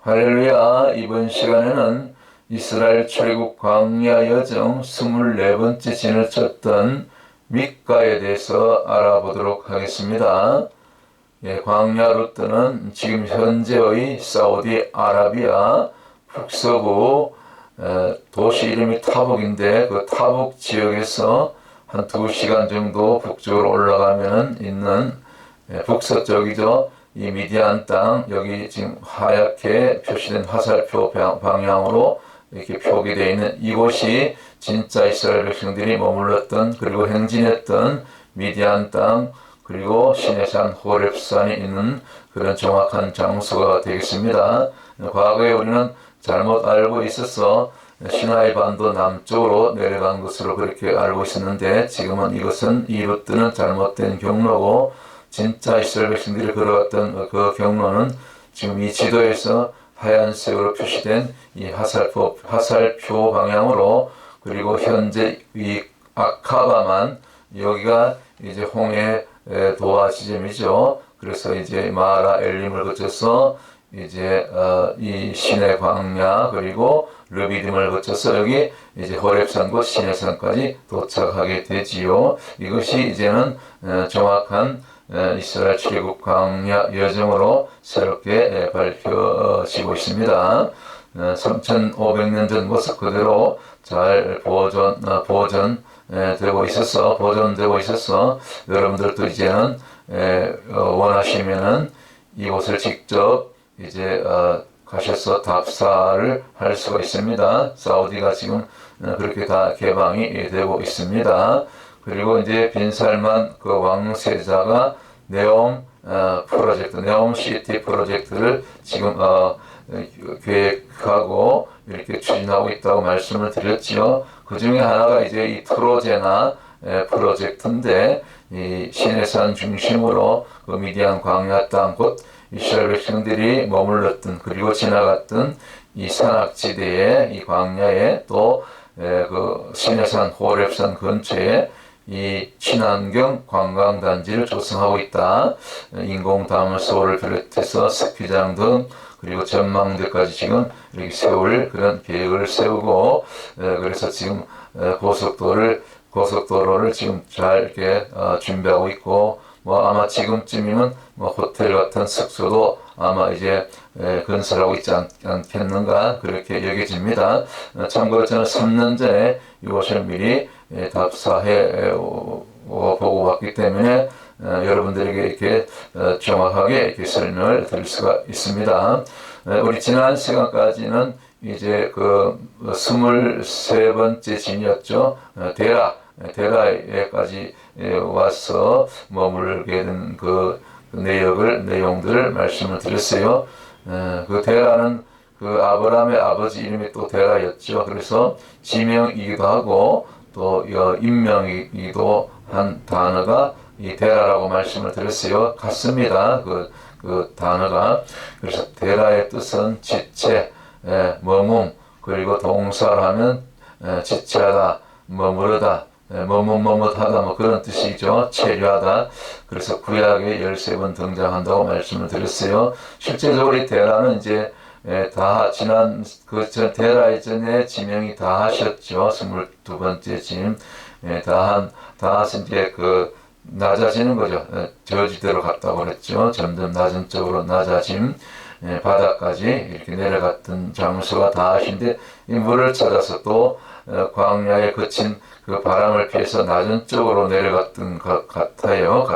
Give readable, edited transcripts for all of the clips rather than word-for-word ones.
할렐루야. 이번 시간에는 이스라엘 출애굽 광야 여정 24번째 진을 쳤던 믹가에 대해서 알아보도록 하겠습니다. 광야 루트는 지금 현재의 사우디아라비아 북서부 도시 이름이 타복인데 그 타복 지역에서 한 2시간 정도 북쪽으로 올라가면 있는 북서쪽이죠. 이 미디안 땅, 여기 지금 하얗게 표시된 화살표 방향으로 이렇게 표기되어 있는 이곳이 진짜 이스라엘 백성들이 머물렀던, 그리고 행진했던 미디안 땅, 그리고 시내산 호렙산이 있는 그런 정확한 장소가 되겠습니다. 과거에 우리는 잘못 알고 있어서 시나이 반도 남쪽으로 내려간 것으로 그렇게 알고 있었는데, 지금은 이것은 이 루트는 잘못된 경로고, 진짜 이스라엘 백성들이 걸어갔던 그 경로는 지금 이 지도에서 하얀색으로 표시된 이 화살표 방향으로, 그리고 현재 이 아카바만, 여기가 이제 홍해 도하 지점이죠. 그래서 이제 마라 엘림을 거쳐서 이제 이 시내 광야, 그리고 르비딤을 거쳐서 여기 이제 호렙산과 시내산까지 도착하게 되지요. 이것이 이제는 정확한 이스라엘 출애굽 광야 여정으로 새롭게 밝혀지고 있습니다. 3,500년 전 모습 그대로 잘 보존되고 있어서 여러분들도 이제는 원하시면은 이곳을 직접 이제 가셔서 답사를 할 수가 있습니다. 사우디가 지금 그렇게 다 개방이 되고 있습니다. 그리고 이제 빈살만 그 왕세자가 네옴 시티 프로젝트를 지금 계획하고 이렇게 추진하고 있다고 말씀을 드렸지요. 그 중에 하나가 이제 이 트로제나 프로젝트인데, 이 시내산 중심으로 그 미디안 광야 땅, 곧 이스라엘 백성들이 머물렀던, 그리고 지나갔던 이 산악지대에, 이 광야에, 또 그 시내산 호렙산 근처에 이 친환경 관광단지를 조성하고 있다. 인공담소를 비롯해서 스키장 등, 그리고 전망대까지 지금 이렇게 세울 그런 계획을 세우고, 그래서 지금 고속도로를 지금 잘 이렇게 준비하고 있고, 아마 지금쯤이면 호텔 같은 숙소도 아마 이제 건설하고 있지 않겠는가, 그렇게 여겨집니다. 참고로 저는 3년 전에 이곳을 미리 답사해 보고 왔기 때문에 여러분들에게 이렇게 정확하게 이렇게 설명을 드릴 수가 있습니다. 우리 지난 시간까지는 이제 그 23번째 진이었죠. 데라에까지 와서 머물게 된 그 내용들을 말씀을 드렸어요. 그 데라는 그 아브라함의 아버지 이름이 또 데라였죠. 그래서 지명이기도 하고 또 인명이기도 한 단어가 이 데라라고 말씀을 드렸어요. 같습니다. 그 단어가. 그래서 데라의 뜻은 지체, 머문, 그리고 동사를 하면 지체하다, 머무르다, 머뭇하다, 그런 뜻이죠. 체류하다. 그래서 구약에 13번 등장한다고 말씀을 드렸어요. 실제적으로 이 데라는 이제 지난 데라 이전에 지명이 다 하셨죠. 22번째 짐. 다하신 이제 낮아지는 거죠. 저지대로 갔다고 그랬죠. 점점 낮은 쪽으로 낮아짐, 바다까지 이렇게 내려갔던 장소가 다하신데, 이 물을 찾아서 또 광야에 거친 그 바람을 피해서 낮은 쪽으로 내려갔던 것 같아요.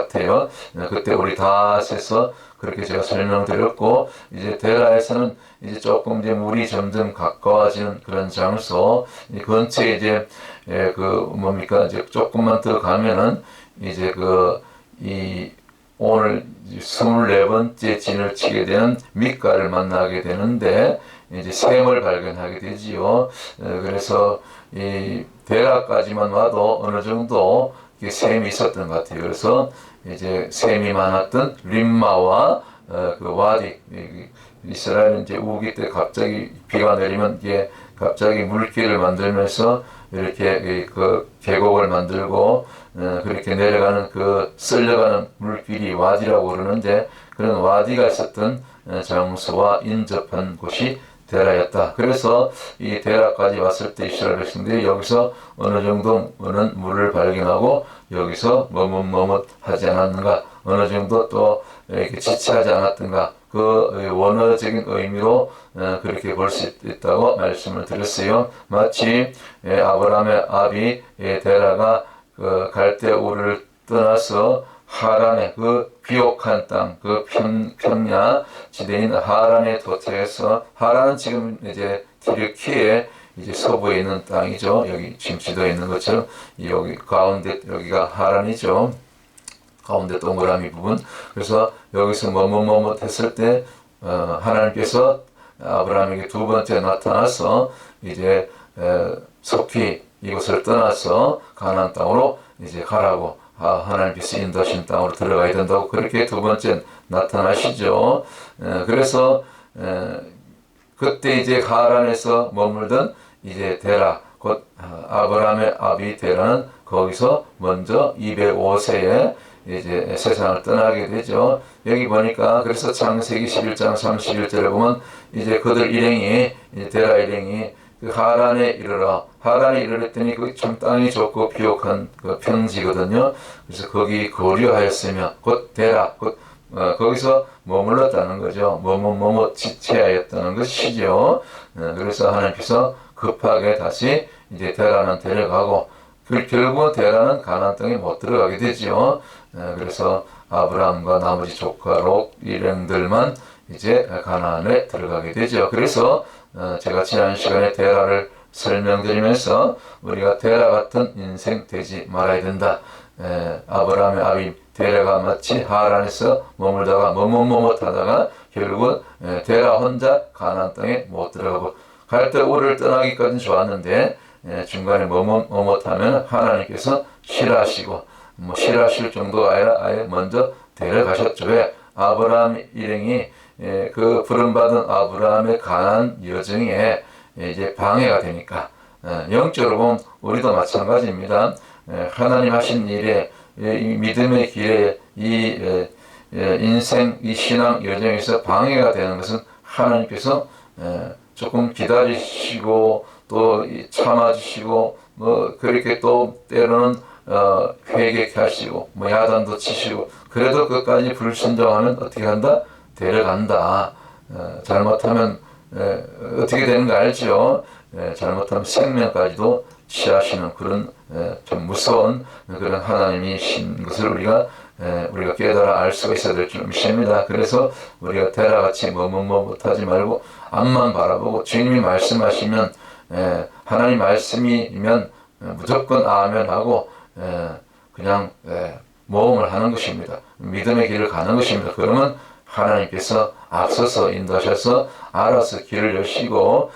그때 우리 다하에서 그렇게 제가 설명드렸고, 이제 데라에서는 이제 조금 이제 물이 점점 가까워지는 그런 장소, 이 근처에 이제 이제 조금만 더 가면은 이제 오늘 24번째 진을 치게 되는 믹가를 만나게 되는데, 이제 샘을 발견하게 되지요. 그래서 이 데라까지만 와도 어느 정도 샘이 있었던 것 같아요. 그래서 이제 샘이 많았던 림마와 그 와디, 이스라엘은 이제 우기 때 갑자기 비가 내리면 이게 갑자기 물길을 만들면서 이렇게 그 계곡을 만들고 그렇게 내려가는 쓸려가는 물길이 와디라고 그러는데, 그런 와디가 있었던 장소와 인접한 곳이 데라였다. 그래서 이 데라까지 왔을 때 이스라엘 백성들이 여기서 어느 정도는 물을 발견하고 여기서 머뭇머뭇하지 않았는가, 어느 정도 또 이렇게 지체하지 않았던가, 그 원어적인 의미로 그렇게 볼 수 있다고 말씀을 드렸어요. 마치 아브라함의 아비 데라가 그 갈대우를 떠나서 하란의 그 비옥한 땅, 그 평야 지대인 하란에 도착해서, 하란은 지금 이제 튀르키예 이제 서부에 있는 땅이죠. 여기 지금 지도에 있는 것처럼 여기 가운데 여기가 하란이죠. 가운데 동그라미 부분. 그래서 여기서 머뭇머뭇했을 때 하나님께서 아브라함에게 두 번째 나타나서 이제 속히 이곳을 떠나서 가나안 땅으로 이제 가라고, 하나님께서 인도하신 땅으로 들어가야 된다고 그렇게 두 번째 나타나시죠. 그래서 그때 이제 하란에서 머물던 이제 데라, 곧 아브라함의 아비 데라는 거기서 먼저 205세에 이제 세상을 떠나게 되죠. 여기 보니까 그래서 창세기 11장 31절에 보면 이제 그들 일행이, 이제 데라 일행이 그 하란에 이르러, 하란에 이르렀더니 그 참 땅이 좋고 비옥한 그 평지거든요. 그래서 거기 거류하였으며 곧 데라, 곧 거기서 머물렀다는 거죠. 머뭇 지체하였다는 것이죠. 그래서 하나님께서 급하게 다시 이제 데라는 데려가고, 결국은 데라는 가나안 땅에 못 들어가게 되죠. 그래서 아브라함과 나머지 조카 롯 일행들만 이제 가나안에 들어가게 되죠. 그래서 제가 지난 시간에 데라를 설명드리면서 우리가 데라 같은 인생 되지 말아야 된다. 아브라함의 아비 데라가 마치 하란에서 머물다가 머뭇머뭇하다가 결국은 데라 혼자 가나안 땅에 못 들어가고, 갈대우를 떠나기까지는 좋았는데 중간에 머뭇하면 하나님께서 싫어하시고, 싫어하실 정도가 아니라 아예 먼저 데려가셨죠. 왜? 아브라함 일행이 그 부름받은 아브라함의 가나안 여정에 이제 방해가 되니까. 영적으로 보면 우리도 마찬가지입니다. 하나님 하신 일에, 이 믿음의 길에, 이 인생, 이 신앙 여정에서 방해가 되는 것은 하나님께서 조금 기다리시고 또 참아주시고, 뭐 그렇게 또 때로는 회개케 하시고, 뭐 야단도 치시고, 그래도 끝까지 불순종하면 어떻게 한다? 데려간다. 잘못하면 어떻게 되는 거 알죠? 잘못하면 생명까지도 취하시는 그런 좀 무서운 그런 하나님이신 것을 우리가 깨달아 알 수가 있어야 될 줄 믿습니다. 그래서 우리가 데라같이 머뭇머뭇하지 말고 앞만 바라보고, 주님이 말씀하시면 하나님 말씀이면 무조건 아멘 하고 그냥 모험을 하는 것입니다. 믿음의 길을 가는 것입니다. 그러면 하나님께서 앞서서 인도하셔서 알아서 길을 여시고,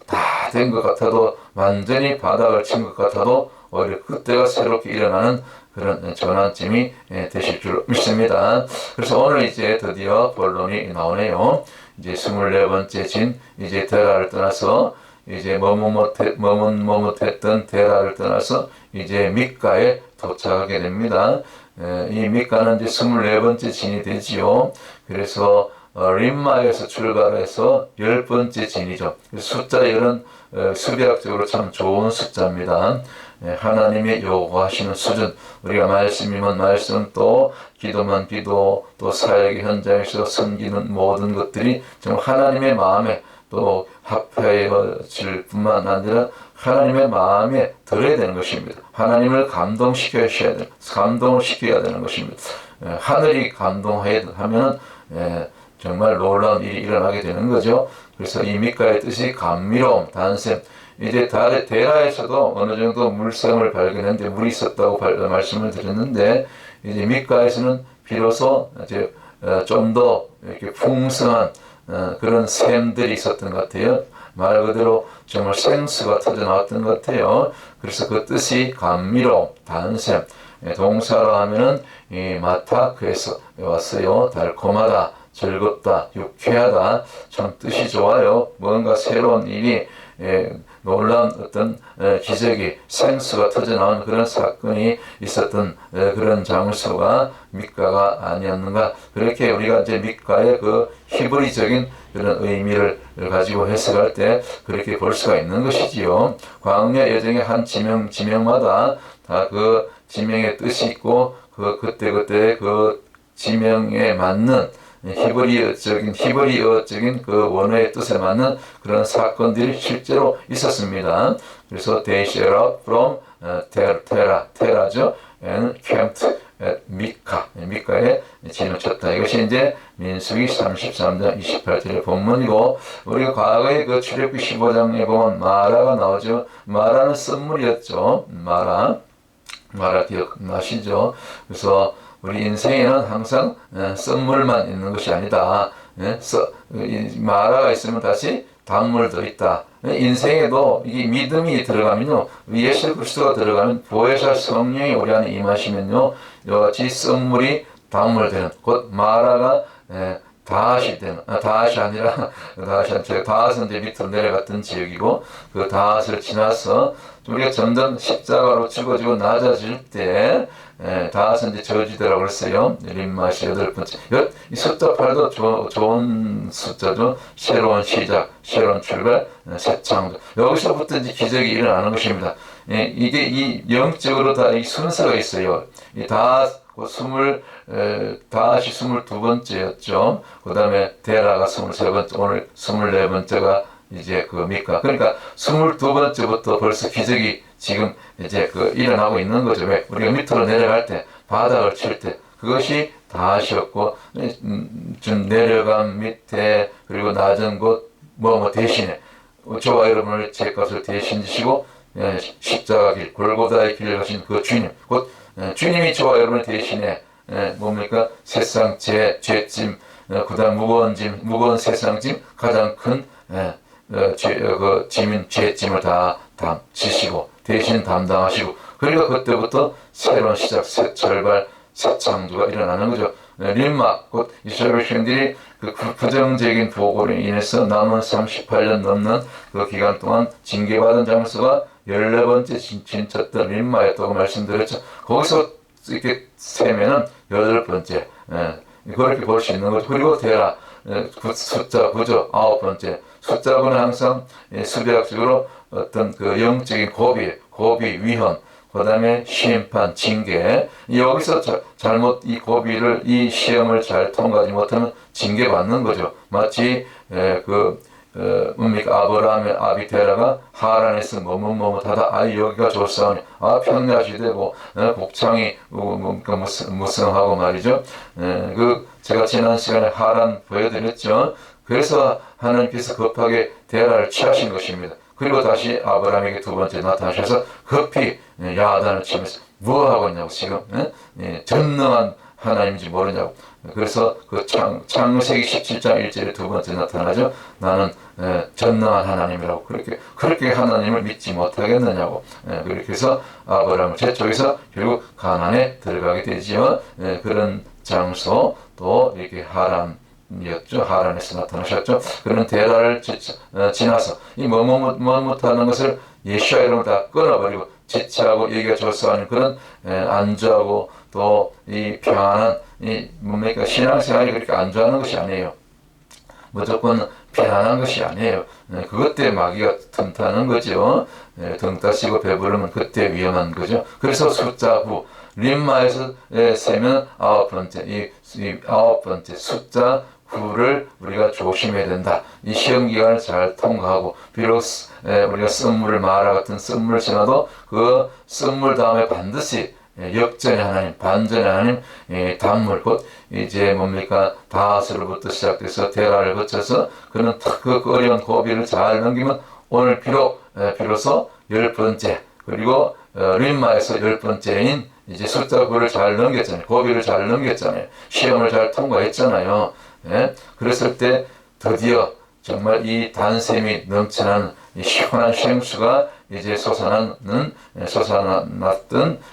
다 된 것 같아도, 완전히 바닥을 친 것 같아도 오히려 그때가 새롭게 일어나는 그런 전환점이 되실 줄 믿습니다. 그래서 오늘 이제 드디어 본론이 나오네요. 이제 24번째 진, 이제 데라를 떠나서, 이제 머뭇머뭇했던 데라를 떠나서 이제 미가에 도착하게 됩니다. 이 미가는 이제 24번째 진이 되지요. 그래서 림마에서 출발해서 10번째 진이죠. 숫자 10은 수비학적으로 참 좋은 숫자입니다. 하나님의 요구하시는 수준, 우리가 말씀이면 말씀, 또 기도면 기도, 또 사역의 현장에서 섬기는 모든 것들이 정말 하나님의 마음에 또 합해질 뿐만 아니라 하나님의 마음에 들어야 되는 것입니다. 하나님을 감동시켜야 되는 것입니다. 하늘이 감동하면 정말 놀라운 일이 일어나게 되는 거죠. 그래서 이 미가의 뜻이 감미로움, 단샘. 이제 데라에서도 어느 정도 물샘을 발견했는데 물이 있었다고 말씀을 드렸는데, 이제 미가에서는 비로소 이제 좀 더 이렇게 풍성한 그런 샘들이 있었던 것 같아요. 말 그대로 정말 생수가 터져 나왔던 것 같아요. 그래서 그 뜻이 감미로움, 단샘. 동사로 하면은 이 마타크에서 왔어요. 달콤하다, 즐겁다, 유쾌하다. 참 뜻이 좋아요. 뭔가 새로운 일이 놀라운 어떤 기적이 생수가 터져나온 그런 사건이 있었던 그런 장소가 미가가 아니었는가. 그렇게 우리가 이제 미가의 그 히브리적인 그런 의미를 가지고 해석할 때 그렇게 볼 수가 있는 것이지요. 광야 여정의 한 지명마다 다 그 지명의 뜻이 있고 그때 그 지명에 맞는 히브리어적인 그 원어의 뜻에 맞는 그런 사건들이 실제로 있었습니다. 그래서 they set out from 테라죠, and camped at 미카에 진을 쳤다. 이것이 이제 민수기 33장 28절의 본문이고, 우리가 과거에 그 출애굽기 15장에 보면 마라가 나오죠. 마라는 썸물이었죠. 마라 기억나시죠? 그래서 우리 인생에는 항상 썸물만 있는 것이 아니다. 마라가 있으면 다시 단물도 있다. 인생에도 이 믿음이 들어가면요, 예수 그리스도가 들어가면 보혜사 성령이 우리 안에 임하시면요, 이같이 썸물이 단물되는, 곧 마라가 다하시 되는, 다하시 아니라 다하스는 이제 밑으로 내려갔던 지역이고, 그 다하스를 지나서 우리가 점점 십자가로 죽어지고 낮아질 때 다하스는 이제 저지대라고 그랬어요. 림맛이 8번째. 이 숫자 8도 좋은 숫자죠. 새로운 시작, 새로운 출발, 새 창조. 여기서부터 이제 기적이 일어나는 것입니다. 이게 이 영적으로 다 이 순서가 있어요. 이 다하시 22번째였죠. 그 다음에 데라가 23번째, 오늘 24번째가 이제 그 미카. 그러니까 22번째부터 벌써 기적이 지금 이제 그 일어나고 있는 거죠. 왜? 우리가 밑으로 내려갈 때, 바닥을 칠 때, 그것이 다하시였고, 좀 내려간 밑에, 그리고 낮은 곳, 대신에, 저와 여러분을 제 것을 대신 지시고, 십자가 길, 골고다의 길을 가신 그 주님, 곧 주님이 저와 여러분을 대신에 뭡니까? 세상 죄짐, 그다음 무거운 세상 짐, 가장 큰 죄짐을 다 지시고 대신 담당하시고, 그러니까 그때부터 새로운 시작, 새 출발, 새 창조가 일어나는 거죠. 림마, 곧 이스라엘 백성들이 그 부정적인 보고로 인해서 남은 38년 넘는 그 기간 동안 징계받은 장소가 14번째 진쳤던 림마였다고 말씀드렸죠. 거기서 이렇게 세면은 8번째, 그렇게 볼 수 있는 거죠. 그리고 데라, 숫자 9죠. 9번째. 숫자 9는 항상 수비학적으로 어떤 그 영적인 고비, 위험, 그 다음에 심판, 징계. 여기서 잘못 이 고비를, 이 시험을 잘 통과하지 못하면 징계받는 거죠. 마치 뭡니까? 아브라함의 아비 테라가 하란에서 머뭇하다. 여기가 좋사오니, 평야시되고, 곡창이 무성하고 말이죠. 제가 지난 시간에 하란 보여드렸죠. 그래서 하나님께서 급하게 테라를 취하신 것입니다. 그리고 다시 아브라함에게 두 번째 나타나셔서 급히 야단을 치면서 뭐 하고 있냐고, 지금 전능한 하나님인지 모르냐고. 그래서 그 창세기 17장 1절에 두 번째 나타나죠. 나는 전능한 하나님이라고. 그렇게 하나님을 믿지 못하겠느냐고. 그렇게 해서 아브라함을 제쪽에서 결국 가나안에 들어가게 되지요. 그런 장소, 또 이렇게 하란이었죠. 하란에서 나타나셨죠. 그런 대라를 지나서 이 못하는 것을 예수와 이름을 다 끊어버리고, 지체하고 얘기가 좋사하는 그런 안주하고, 또 이 평안한, 뭡니까? 신앙생활이 그렇게 안주하는 것이 아니에요. 무조건 편안한 것이 아니에요. 그것 때문에 마귀가 틈타는 거죠. 등 따시고 배부르면 그때 위험한 거죠. 그래서 숫자 9, 림마에서 세면 9번째, 이 9번째 숫자 9를 우리가 조심해야 된다. 이 시험 기간을 잘 통과하고, 비록 우리가 썸물을 마라 같은 썸물을 지나도 그 썸물 다음에 반드시 역전의 하나님, 반전의 하나님, 단물, 곧 이제 뭡니까? 다하스로부터 시작돼서 데라를 거쳐서 그는 그 어려운 고비를 잘 넘기면 오늘 비로소 10번째, 그리고 림마에서 10번째인 이제 숫자 9를 잘 넘겼잖아요. 고비를 잘 넘겼잖아요. 시험을 잘 통과했잖아요. 그랬을 때 드디어 정말 이 단샘이 넘치는 이 시원한 생수가 이제 솟아났던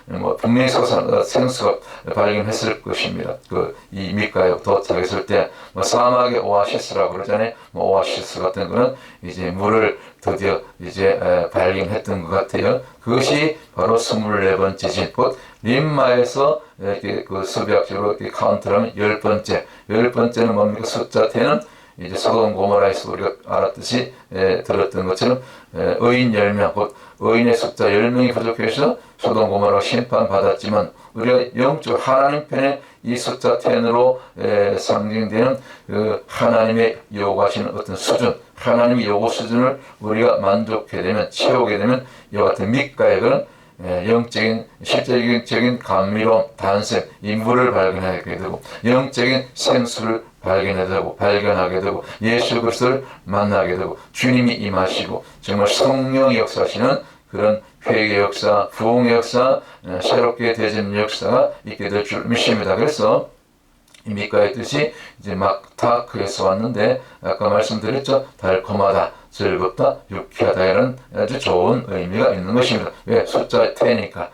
뭐 분명히 생수가 발견했을 것입니다. 이 밑가에 도착했을 때 뭐 사막의 오아시스라고 그러잖아요. 뭐 오아시스 같은 거는 이제 물을 드디어 이제 발견했던 것 같아요. 그것이 바로 24번째 진, 곧 림마에서 이렇게 그 수비학적으로 이렇게 카운트하면 10번째는 뭡니까? 숫자 10은 이제 소돔 고모라에서 우리가 알았듯이 들었던 것처럼 의인 10명, 곧 의인의 숫자 10명이 부족해서 소돔 고모라가 심판받았지만 우리가 영적 하나님 편에 이 숫자 10으로 상징되는 그 하나님의 요구하시는 어떤 수준, 하나님의 요구 수준을 우리가 만족하게 되면, 채우게 되면 이와 같은 밑가에 그런 영적인 실제적인 감미로움, 단샘, 인물을 발견하게 되고 영적인 생수를 발견하게 되고 예수 그리스도를 만나게 되고 주님이 임하시고 정말 성령이 역사하시는 그런 회개 역사, 부흥의 역사, 새롭게 되어지는 역사가 있게 될 줄 믿습니다. 그래서 이 밑가의 뜻이 이제 막 다크에서 왔는데 아까 말씀드렸죠. 달콤하다, 즐겁다, 유쾌하다 이런 아주 좋은 의미가 있는 것입니다. 왜? 숫자 10이니까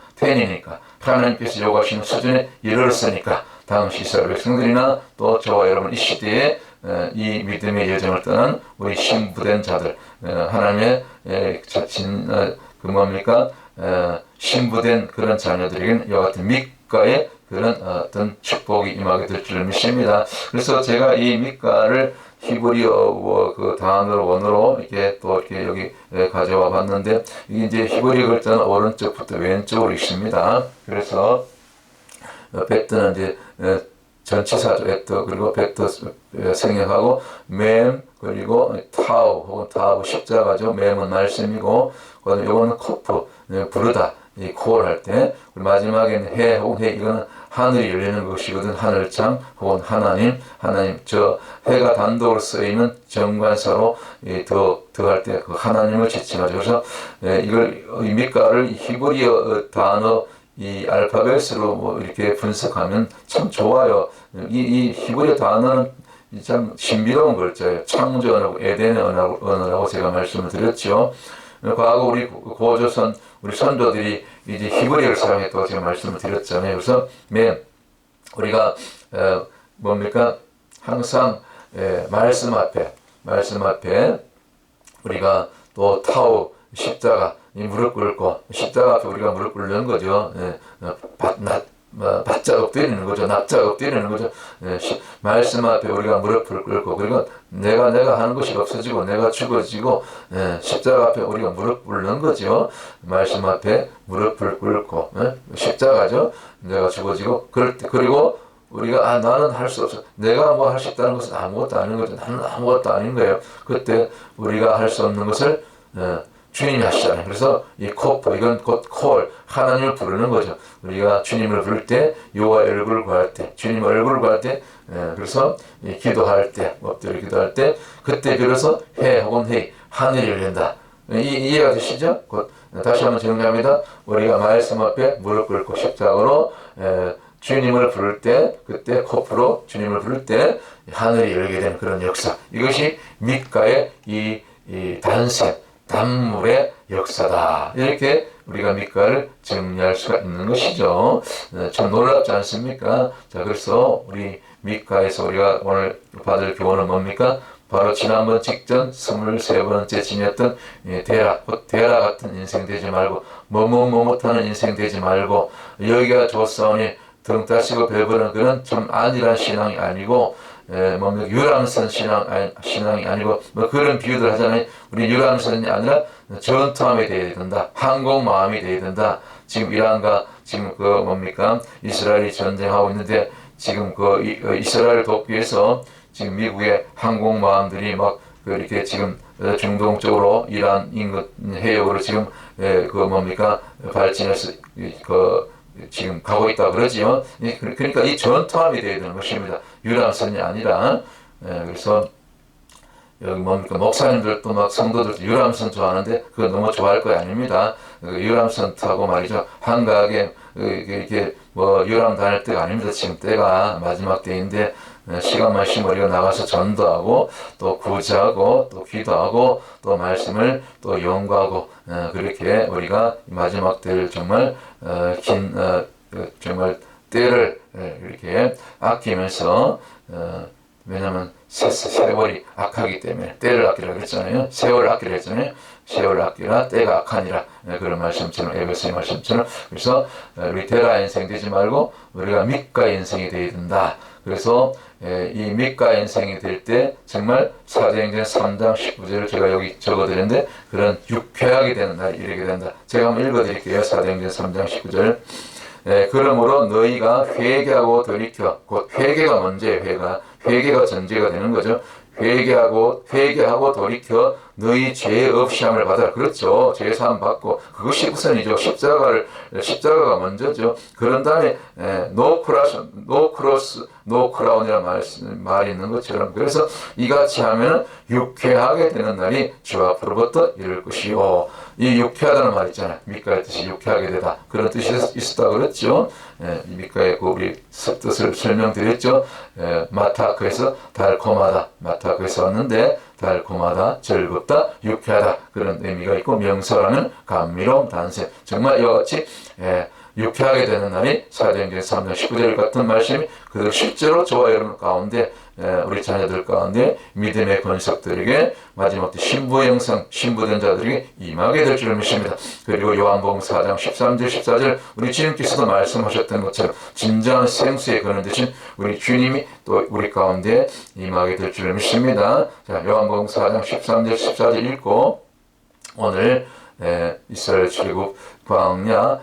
하나님께서 요구하시는 수준에 이르렀으니까 당시 이스라엘 백성들이나 또 저와 여러분 이 시대에 이 믿음의 여정을 떠난 우리 신부된 자들, 하나님의 신부된 그런 자녀들에게는 이와 같은 밑가의 그런 어떤 축복이 임하게 될 줄 믿습니다. 그래서 제가 이 밑가를 히브리어 그 단어 원어로 이렇게 또 이렇게 여기 가져와 봤는데 이게 이제 히브리어 글자는 오른쪽부터 왼쪽으로 있습니다. 그래서 베트는 이제 전치사죠. 베트 그리고 베트 생략하고 맴 그리고 타우 혹은 타우 십자가죠. 맴은 말씀이고 그다음에 요거는 코프 부르다 이 코를 할 때 마지막에는 해 혹은 해 이거는 하늘이 열리는 것이거든. 하늘창 혹은 하나님 저 해가 단독으로 쓰이는 정관사로 더할 때 그 하나님을 지칭하죠. 그래서 이걸 이 밑가를 히브리어 단어 이 알파벳으로 뭐 이렇게 분석하면 참 좋아요. 이 히브리어 단어는 참 신비로운 글자예요. 창조 언어고 에덴의 언어라고 제가 말씀을 드렸죠. 과거 우리 고조선 우리 선조들이 이제 히브리어를 사용했다고 제가 말씀을 드렸잖아요. 그래서 우리가 항상 말씀 앞에 우리가 또 타오 십자가 이 무릎 꿇고 십자가 앞에 우리가 무릎 꿇는 거죠. 밭자가 엎드리는 거죠. 납자가 엎드리는 거죠. 말씀 앞에 우리가 무릎을 꿇고 그리고 내가 하는 것이 없어지고 내가 죽어지고 십자가 앞에 우리가 무릎 꿇는 거죠. 말씀 앞에 무릎을 꿇고 십자가죠. 내가 죽어지고 그리고 우리가 나는 할 수 없어. 내가 뭐 할 수 있다는 것은 아무것도 아닌 거죠. 나는 아무것도 아닌 거예요. 그때 우리가 할 수 없는 것을 주님이 하시잖아요. 그래서 이 코프 이건 곧 콜 하나님을 부르는 거죠. 우리가 주님을 부를 때 여호와 얼굴을 구할 때 주님 얼굴을 구할 때 그래서 기도할 때 엎드려 기도할 때 그때 비로소 해 혹은 해 하늘이 열린다. 이해가 되시죠? 곧 다시 한번 정리합니다. 우리가 말씀 앞에 무릎 꿇고 십자가로 주님을 부를 때 그때 코프로 주님을 부를 때 하늘이 열게 되는 그런 역사. 이것이 밑가의 이 단샘 단물의 역사다. 이렇게 우리가 밑가를 정리할 수가 있는 것이죠. 참 놀랍지 않습니까? 자, 그래서 우리 밑가에서 우리가 오늘 받을 교훈은 뭡니까? 바로 지난번 직전 23번째 지녔던 대라 같은 인생 되지 말고 못하는 인생 되지 말고 여기가 좋사오니 등 따시고 배부르는 그런 좀 안일한 신앙이 아니고 유람선 신앙이 아니고 그런 비유들 하잖아요. 우리 유람선이 아니라 전투함이 되어야 된다. 항공모함이 되어야 된다. 지금 이란과 지금 이스라엘이 전쟁하고 있는데 지금 이스라엘을 돕기 위해서 지금 미국의 항공모함들이 이렇게 지금 중동 쪽으로 이란 인근 해역으로 지금 발진해서 지금 가고 있다 그러지요. 그러니까 이 전투함이 되어야 되는 것입니다. 유람선이 아니라. 그래서 여기 목사님들도 성도들도 유람선 좋아하는데 그거 너무 좋아할 거 아닙니다. 유람선 타고 말이죠. 한가하게 이렇게 유람 다닐 때가 아닙니다. 지금 때가 마지막 때인데 시간만 있으면 우리가 나가서 전도하고 또 구제하고 또 기도하고 또 말씀을 또 연구하고 그렇게 우리가 마지막 때를 정말 긴 정말 때를 이렇게 아끼면서 왜냐하면 세월이 악하기 때문에 때를 아끼라 그랬잖아요. 세월을 아끼라 했잖아요. 세월을 아끼라 때가 악하니라 그런 말씀처럼 에베소의 말씀처럼 그래서 우리 데라 인생 되지 말고 우리가 미가 인생이 되어야 된다. 그래서 이 미가 인생이 될 때 정말 사도행전 3장 19절을 제가 여기 적어드렸는데 그런 유쾌하게 되는 날이 이르게 된다. 제가 한번 읽어드릴게요. 사도행전 3장 19절 그러므로 너희가 회개하고 돌이켜 곧 회개가 먼저예요. 회개가 전제가 되는 거죠. 회개하고 돌이켜 너희 죄 없이 함을 받아라. 그렇죠. 죄 사함 받고 그것이 우선이죠. 십자가가 먼저죠. 그런 다음에 노 크라운이라는 말이 있는 것처럼 그래서 이같이 하면 유쾌하게 되는 날이 주 앞으로부터 이를 것이요. 이 유쾌하다는 말 있잖아요. 미가의 뜻이 유쾌하게 되다. 그런 뜻이 있었다 그랬죠. 이 미가의 우리 뜻을 설명드렸죠. 마타크에서 달콤하다. 마타크에서 왔는데 달콤하다, 즐겁다, 유쾌하다 그런 의미가 있고 명설하는 감미로움, 단세 정말 이와 같이 유쾌하게 되는 날이 사도행전 3장 19절 같은 말씀이 그대로 실제로 저와 여러분 가운데 우리 자녀들 가운데 믿음의 권석들에게 마지막 때 신부된 자들에게 임하게 될 줄을 믿습니다. 그리고 요한복음 4장 13절 14절 우리 주님께서도 말씀하셨던 것처럼 진정한 생수에 거는 대신 우리 주님이 또 우리 가운데 임하게 될 줄을 믿습니다. 자, 요한복음 4장 13절 14절 읽고 오늘 이스라엘 출애굽 광야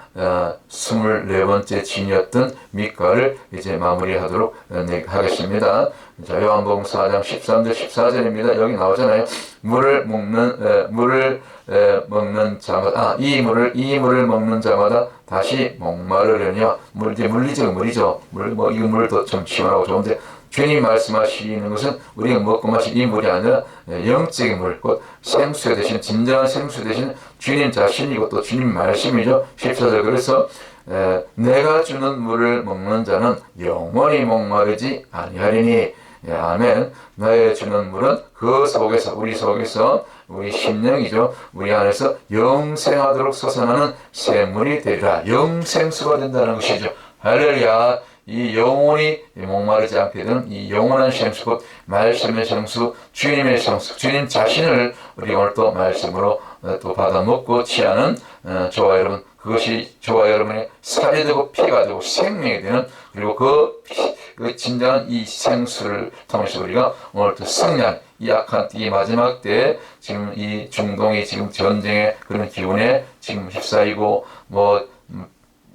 24번째 진이었던 미가를 이제 마무리하도록 하겠습니다. 자, 요한복음 4장 13절 14절입니다. 여기 나오잖아요. 물을 먹는 자마다 이 물을 먹는 자마다 다시 목마르려니와 물리죠. 이거 물도 좀 시원하고 좋은데 주님 말씀하시는 것은 우리가 먹고 마실 이 물이 아니라 영적인 물, 곧 생수 대신 진정한 생수 대신 주님 자신이고 또 주님 말씀이죠. 14절 그래서 내가 주는 물을 먹는 자는 영원히 목마르지 아니하리니 아멘. 나의 주는 물은 그 속에서 우리 심령이죠. 우리 안에서 영생하도록 솟아나는 샘물이 되리라. 영생수가 된다는 것이죠. 할렐루야. 이 영혼이 목마르지 않게 되는 이 영원한 생수, 곧 말씀의 생수, 주님의 생수, 주님 자신을 우리가 오늘 또 말씀으로 또 받아 먹고 취하는 저와 여러분, 그것이 저와 여러분의 살이 되고 피가 되고 생명이 되는 그리고 그 진정한 이 생수를 통해서 우리가 오늘 또 승리한 이 악한 이 마지막 때 지금 이 중동이 지금 전쟁의 그런 기운에 지금 휩싸이고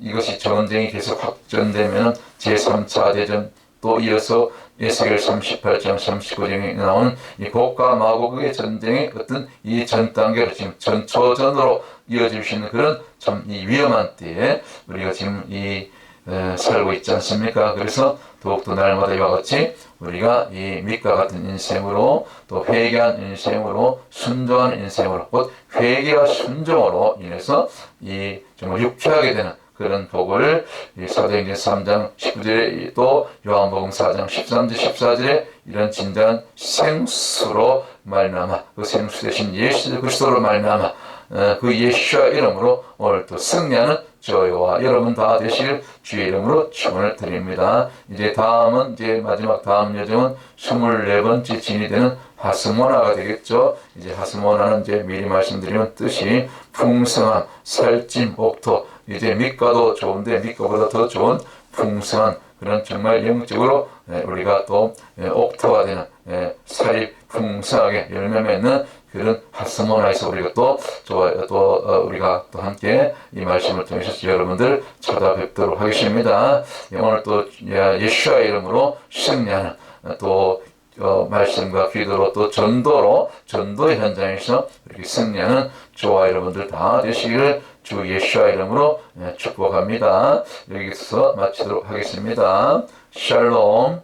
이것이 전쟁이 계속 확전되면 제3차 대전 또 이어서 에스겔 38장 39장에 나오는 이 곡과 마곡의 전쟁의 어떤 이 전 단계로 지금 전초전으로 이어질 수 있는 그런 참 이 위험한 때에 우리가 지금 살고 있지 않습니까? 그래서 더욱더 날마다 이와 같이 우리가 이 밑과 같은 인생으로 또 회개한 인생으로 순종한 인생으로 곧 회개와 순종으로 인해서 이 정말 유쾌하게 되는 그런 복을 사도행전 3장 19절에 또 요한복음 4장 13절 14절에 이런 진정한 생수로 말미암아 그 생수 대신 예수 그리스도로 말미암아 그 예수와 이름으로 오늘 또 승리하는 저와 여러분 다 되시길 주의 이름으로 축원을 드립니다. 이제 마지막 다음 여정은 24번째 진이 되는 하스모나가 되겠죠. 이제 하스모나는 이제 미리 말씀드리면 뜻이 풍성한, 살찜, 옥토. 이제 밑가도 좋은데 밑가보다 더 좋은 풍성한 그런 정말 영적으로 우리가 또 옥토가 되는 살이 풍성하게 열매 맺는 그런 하스모나에서 우리가 우리가 또 함께 이 말씀을 통해서 여러분들 찾아뵙도록 하겠습니다. 오늘 또 예수와 이름으로 승리하는 또 말씀과 기도로 또 전도의 현장에서 이렇게 승리하는 저와 여러분들 다 되시기를 주 예수와 이름으로 축복합니다. 여기서 마치도록 하겠습니다. 샬롬.